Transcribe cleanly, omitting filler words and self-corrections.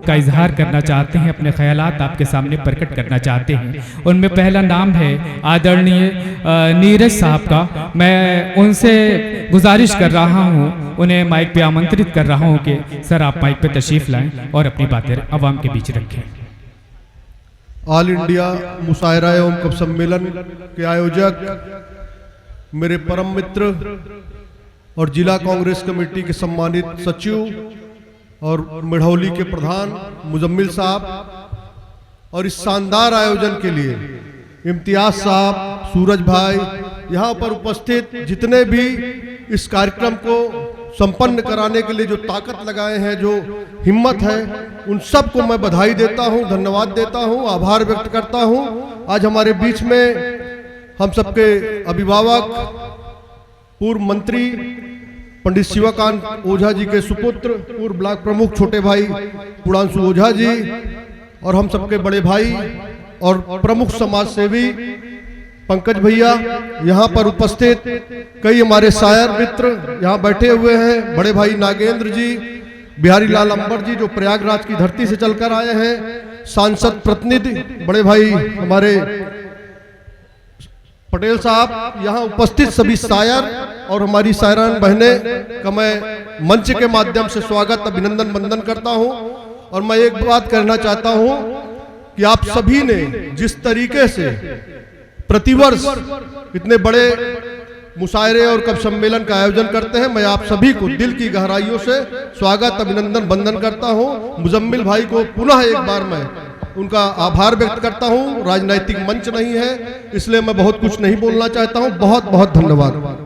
का इजहार करना चाहते हैं, अपने ख्यालात आपके सामने प्रकट करना चाहते हैं। उनमें पहला नाम है आदरणीय नीरज साहब का। मैं उनसे गुजारिश कर रहा हूँ, उन्हें माइक पे आमंत्रित कर रहा हूँ कि सर आप माइक पे तशरीफ़ लाएं और अपनी बातें अवाम के बीच रखें। ऑल इंडिया मुशायरा एवं कवि सम्मेलन के आयोजक, मेरे परम मित्र और जिला कांग्रेस कमेटी के सम्मानित सचिव और मिढ़ौली के प्रधान मुजम्मिल साहब, और इस शानदार आयोजन के लिए इम्तियाज साहब, सूरज भाई, यहाँ पर उपस्थित जितने भी इस कार्यक्रम को संपन्न कराने के लिए जो ताकत लगाए हैं, जो हिम्मत है, उन सब को मैं बधाई देता हूं, धन्यवाद देता हूं, आभार व्यक्त करता हूं। आज हमारे बीच में हम सबके अभिभावक, पूर्व मंत्री पंडित शिवकांत ओझा जी के सुपुत्र, पूर्व ब्लॉक प्रमुख छोटे भाई पुरांशु ओझा जी, और हम सबके बड़े भाई और प्रमुख समाज सेवी पंकज भैया, यहाँ पर उपस्थित कई हमारे शायर मित्र यहाँ बैठे हुए हैं, बड़े भाई नागेंद्र जी, बिहारी लाल अंबर जी जो प्रयागराज की धरती से चलकर आए हैं, सांसद प्रतिनिधि बड़े भाई हमारे पटेल साहब, यहाँ उपस्थित सभी शायर और हमारी शायरान बहनें का मैं मंच के माध्यम से स्वागत, अभिनंदन, वंदन करता हूँ। और मैं एक बात कहना चाहता हूँ कि आप सभी ने जिस तरीके से प्रतिवर्ष इतने बड़े मुशायरे और कवि सम्मेलन का आयोजन करते हैं, मैं आप सभी को दिल की गहराइयों से स्वागत, अभिनंदन, वंदन करता हूं। मुजम्मिल भाई को पुनः एक बार मैं उनका आभार व्यक्त करता हूं। राजनीतिक मंच नहीं है, इसलिए मैं बहुत कुछ नहीं बोलना चाहता हूं। बहुत बहुत धन्यवाद।